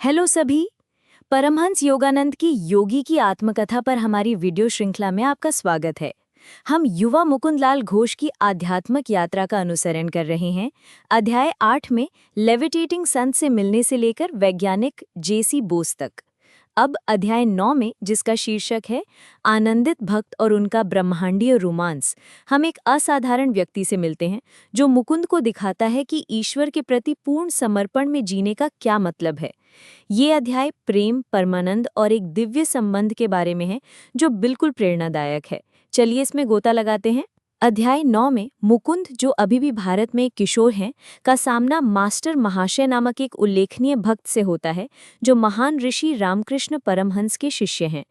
Hello सभी। परमहंस योगानंद की योगी की आत्मकथा पर हमारी वीडियो श्रृंखला में आपका स्वागत है। हम युवा मुकुंदलाल घोष की आध्यात्मिक यात्रा का अनुसरण कर रहे हैं। अध्याय 8 में लेविटेटिंग संत से मिलने से लेकर वैज्ञानिक जेसी बोस तक। अब अध्याय 9 में, जिसका शीर्षक है आनंदित भक्त और उनका ब्रह्मांडीय रोमांस, हम एक असाधारण व्यक्ति से मिलते हैं जो मुकुंद को दिखाता है कि ईश्वर के प्रति पूर्ण समर्पण में जीने का क्या मतलब है। ये अध्याय प्रेम, परमानंद और एक दिव्य संबंध के बारे में है जो बिल्कुल प्रेरणादायक है। चलिए इसमें गोता लगाते हैं। अध्याय 9 में मुकुंद, जो अभी भी भारत में एक किशोर हैं, का सामना मास्टर महाशय नामक एक उल्लेखनीय भक्त से होता है जो महान ऋषि रामकृष्ण परमहंस के शिष्य हैं।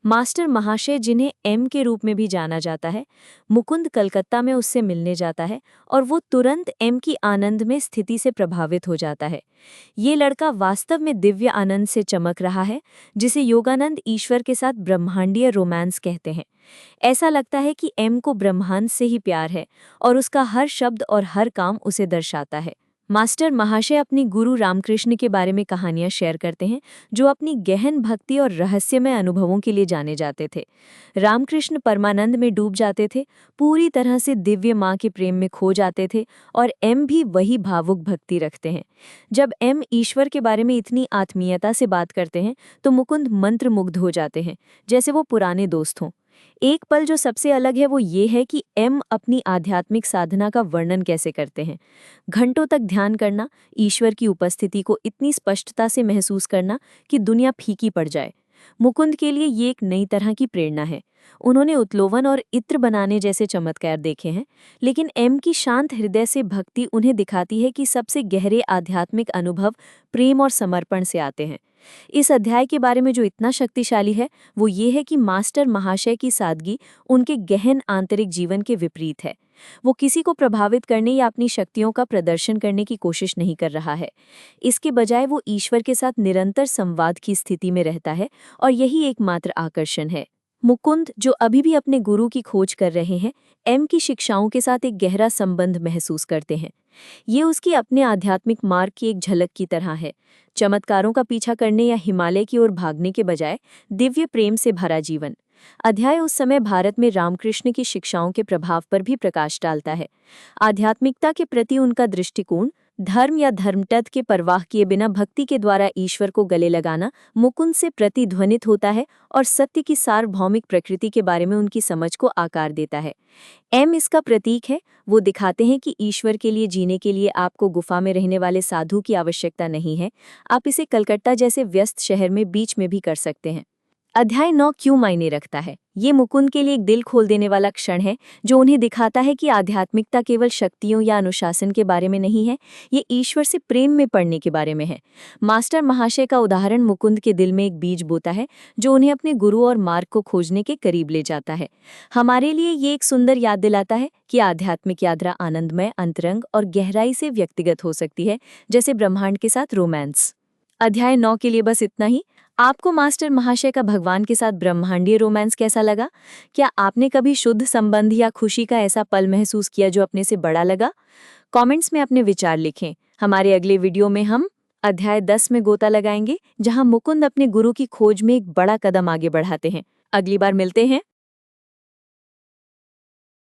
मास्टर महाशय, जिन्हें एम के रूप में भी जाना जाता है, मुकुंद कलकत्ता में उससे मिलने जाता है और वो तुरंत एम की आनंद में स्थिति से प्रभावित हो जाता है। ये लड़का वास्तव में दिव्य आनंद से चमक रहा है, जिसे योगानंद ईश्वर के साथ ब्रह्मांडीय रोमांस कहते हैं। ऐसा लगता है कि एम को ब्रह्मांड से ही प्यार है और उसका हर शब्द और हर काम उसे दर्शाता है। मास्टर महाशय अपनी गुरु रामकृष्ण के बारे में कहानियां शेयर करते हैं, जो अपनी गहन भक्ति और रहस्यमय अनुभवों के लिए जाने जाते थे। रामकृष्ण परमानंद में डूब जाते थे, पूरी तरह से दिव्य माँ के प्रेम में खो जाते थे, और एम भी वही भावुक भक्ति रखते हैं। जब एम ईश्वर के बारे में इतनी आत्मीयता से बात करते हैं तो मुकुंद मंत्रमुग्ध हो जाते हैं, जैसे वो पुराने दोस्त हों। एक पल जो सबसे अलग है वो ये है कि एम अपनी आध्यात्मिक साधना का वर्णन कैसे करते हैं। घंटों तक ध्यान करना, ईश्वर की उपस्थिति को इतनी स्पष्टता से महसूस करना कि दुनिया फीकी पड़ जाए। मुकुंद के लिए ये एक नई तरह की प्रेरणा है। उन्होंने उत्लोवन और इत्र बनाने जैसे चमत्कार देखे हैं, लेकिन एम की शांत हृदय से भक्ति उन्हें दिखाती है कि सबसे गहरे आध्यात्मिक अनुभव प्रेम और समर्पण से आते हैं। इस अध्याय के बारे में जो इतना शक्तिशाली है वो ये है कि मास्टर महाशय की सादगी उनके गहन आंतरिक जीवन के विपरीत है। वो किसी को प्रभावित करने या अपनी शक्तियों का प्रदर्शन करने की कोशिश नहीं कर रहा है। इसके बजाय वो ईश्वर के साथ निरंतर संवाद की स्थिति में रहता है, और यही एकमात्र आकर्षण है। मुकुंद, जो अभी भी अपने गुरु की खोज कर रहे हैं, एम की शिक्षाओं के साथ एक गहरा संबंध महसूस करते हैं। ये उसकी अपने आध्यात्मिक मार्ग की एक झलक की तरह है। चमत्कारों का पीछा करने या हिमालय की ओर भागने के बजाय दिव्य प्रेम से भरा जीवन। अध्याय उस समय भारत में रामकृष्ण की शिक्षाओं के प्रभाव पर भी प्रकाश डालता है। आध्यात्मिकता के प्रति उनका दृष्टिकोण, धर्म या धर्मतत्व के परवाह किए बिना भक्ति के द्वारा ईश्वर को गले लगाना, मुकुंद से प्रतिध्वनित होता है और सत्य की सार्वभौमिक प्रकृति के बारे में उनकी समझ को आकार देता है। एम इसका प्रतीक है। वो दिखाते हैं कि ईश्वर के लिए जीने के लिए आपको गुफा में रहने वाले साधु की आवश्यकता नहीं है, आप इसे कलकत्ता जैसे व्यस्त शहर में बीच में भी कर सकते हैं। अध्याय 9 क्यों मायने रखता है? ये मुकुंद के लिए एक दिल खोल देने वाला क्षण है, जो उन्हें दिखाता है कि आध्यात्मिकता केवल शक्तियों या अनुशासन के बारे में नहीं है, ये ईश्वर से प्रेम में पड़ने के बारे में है। मास्टर महाशय का उदाहरण मुकुंद के दिल में एक बीज बोता है, जो उन्हें अपने गुरु और मार्ग को खोजने के करीब ले जाता है। हमारे लिए ये एक सुंदर याद दिलाता है कि आध्यात्मिक यात्रा आनंदमय, अंतरंग और गहराई से व्यक्तिगत हो सकती है, जैसे ब्रह्मांड के साथ रोमांस। अध्याय 9 के लिए बस इतना ही। आपको मास्टर महाशय का भगवान के साथ ब्रह्मांडीय रोमांस कैसा लगा? क्या आपने कभी शुद्ध संबंध या खुशी का ऐसा पल महसूस किया जो अपने से बड़ा लगा? कमेंट्स में अपने विचार लिखें। हमारे अगले वीडियो में हम अध्याय 10 में गोता लगाएंगे, जहां मुकुंद अपने गुरु की खोज में एक बड़ा कदम आगे बढ़ाते हैं। अगली बार मिलते हैं।